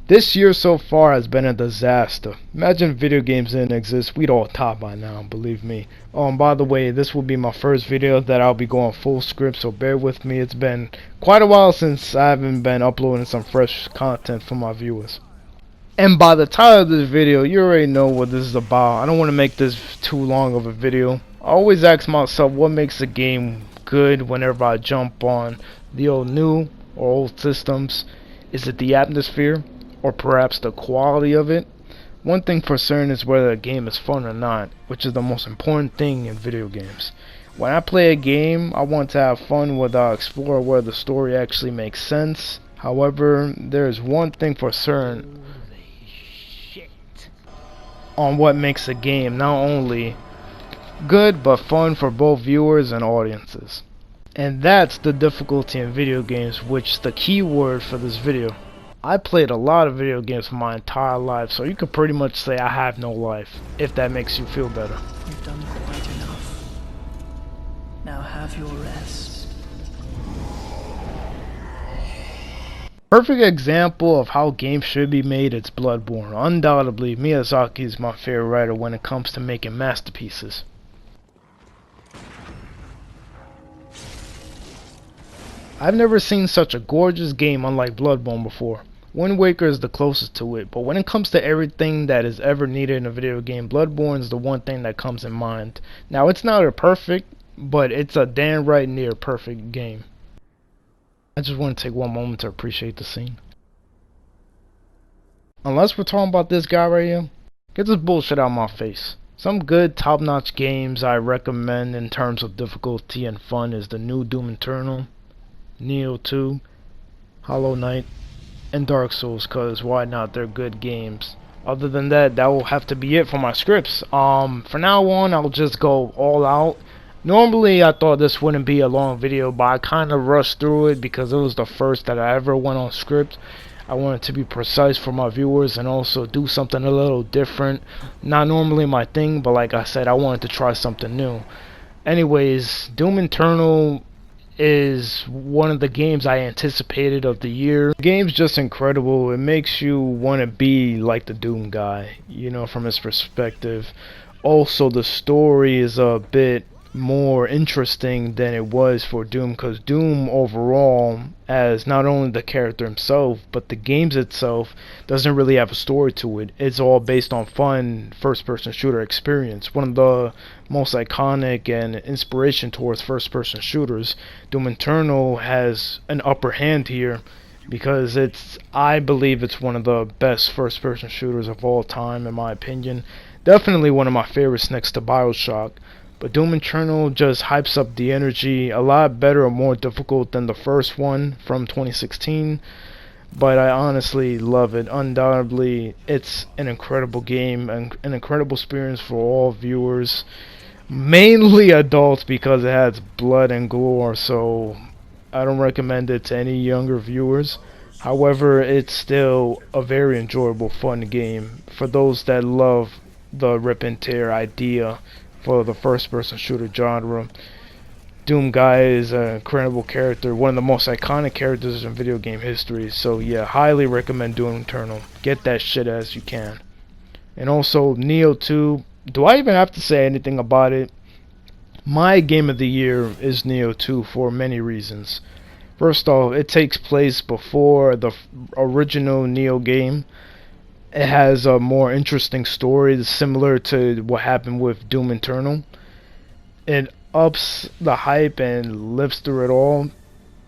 This year so far has been a disaster. Imagine if video games didn't exist, we'd all top by now, believe me. By the way, this will be my first video that I'll be going full script, so bear with me. It's been quite a while since I haven't been uploading some fresh content for my viewers. And by the title of this video, you already know what this is about. I don't want to make this too long of a video. I always ask myself what makes a game good whenever I jump on the old new or old systems. Is it the atmosphere? Or perhaps the quality of it? One thing for certain is whether a game is fun or not, which is the most important thing in video games. When I play a game, I want to have fun whether I explore where the story actually makes sense. However, there is one thing for certain on what makes a game not only good but fun for both viewers and audiences. And that's the difficulty in video games, which is the key word for this video. I played a lot of video games for my entire life, so you could pretty much say I have no life, if that makes you feel better. You've done quite enough. Now have your rest. Perfect example of how games should be made is Bloodborne. Undoubtedly, Miyazaki is my favorite writer when it comes to making masterpieces. I've never seen such a gorgeous game unlike Bloodborne before. Wind Waker is the closest to it, but when it comes to everything that is ever needed in a video game, Bloodborne is the one thing that comes in mind. Now, it's not a perfect, but it's a damn right near perfect game. I just want to take one moment to appreciate the scene. Unless we're talking about this guy right here, get this bullshit out of my face. Some good top-notch games I recommend in terms of difficulty and fun is the new Doom Eternal, Neo 2, Hollow Knight, and Dark Souls, cause why not? They're good games. Other than that, that will have to be it for my scripts. For now on, I'll just go all out. Normally, I thought this wouldn't be a long video, but I kind of rushed through it because it was the first that I ever went on script. I wanted to be precise for my viewers and also do something a little different. Not normally my thing, but like I said, I wanted to try something new. Anyways, Doom Eternal is one of the games I anticipated of the year. The game's just incredible. It makes you want to be like the Doom guy, you know, from his perspective. Also, the story is a bit more interesting than it was for Doom, because Doom overall, as not only the character himself but the games itself, doesn't really have a story to it. It's all based on fun first person shooter experience. One of the most iconic and inspiration towards first person shooters. Doom Eternal has an upper hand here because I believe it's one of the best first person shooters of all time, in my opinion. Definitely one of my favorites next to BioShock. But Doom Eternal just hypes up the energy a lot better and more difficult than the first one from 2016. But I honestly love it. Undoubtedly, it's an incredible game and an incredible experience for all viewers. Mainly adults because it has blood and gore, so I don't recommend it to any younger viewers. However, it's still a very enjoyable, fun game for those that love the rip and tear idea for the first person shooter genre. Doom guy is an incredible character, one of the most iconic characters in video game history. So yeah, highly recommend Doom Eternal. Get that shit as you can. And also Neo 2, do I even have to say anything about it? My game of the year is Neo 2 for many reasons. First off, it takes place before the original Neo game. It has a more interesting story similar to what happened with Doom Eternal. It ups the hype and lives through it all.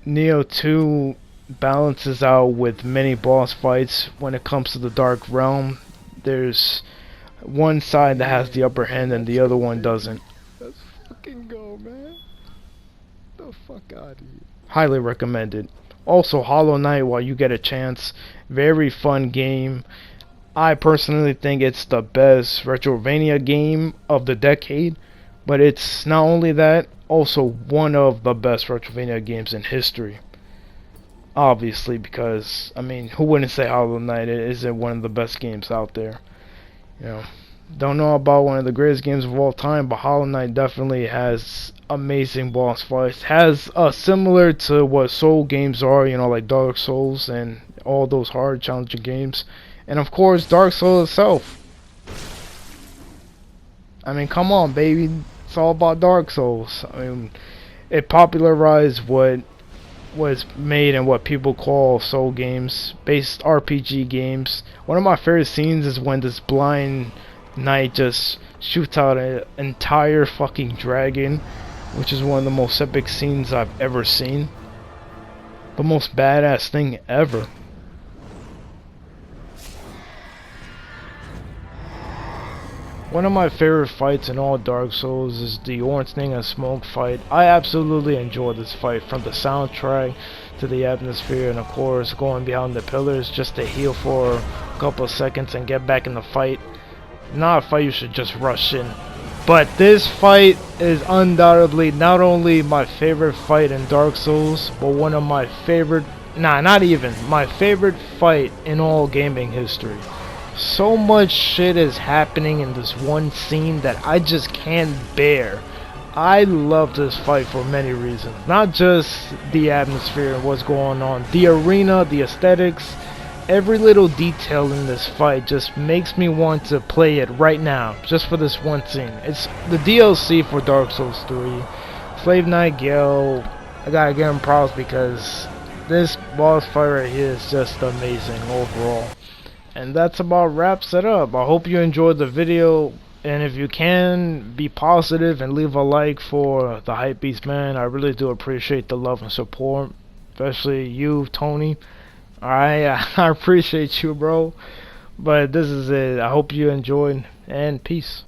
Neo 2 balances out with many boss fights. When it comes to the Dark Realm, there's one side that has the upper hand and the other one doesn't. Let's fucking go, man. The fuck out of here. Highly recommended. Also, Hollow Knight, while you get a chance, very fun game. I personally think it's the best Retrovania game of the decade, but it's not only that, also one of the best Retrovania games in history. Obviously, because, I mean, who wouldn't say Hollow Knight isn't one of the best games out there? You know, don't know about one of the greatest games of all time, but Hollow Knight definitely has amazing boss fights. Has similar to what Soul games are, you know, like Dark Souls and all those hard, challenging games. And of course, Dark Souls itself. I mean, come on, baby. It's all about Dark Souls. I mean, it popularized what was made and what people call soul games, based RPG games. One of my favorite scenes is when this blind knight just shoots out an entire fucking dragon, which is one of the most epic scenes I've ever seen. The most badass thing ever. One of my favorite fights in all Dark Souls is the Orange Thing and Smoke fight. I absolutely enjoy this fight, from the soundtrack to the atmosphere, and of course going behind the pillars just to heal for a couple of seconds and get back in the fight. Not a fight you should just rush in. But this fight is undoubtedly not only my favorite fight in Dark Souls, but one of my favorite, not even, my favorite fight in all gaming history. So much shit is happening in this one scene that I just can't bear. I love this fight for many reasons. Not just the atmosphere and what's going on. The arena, the aesthetics, every little detail in this fight just makes me want to play it right now, just for this one scene. It's the DLC for Dark Souls 3. Slave Knight Gale, I gotta give him props because this boss fight right here is just amazing overall. And that's about wraps it up. I hope you enjoyed the video, and if you can, be positive and leave a like for the Hypebeast Man. I really do appreciate the love and support, especially you, Tony. Alright, I appreciate you, bro. But this is it. I hope you enjoyed, and peace.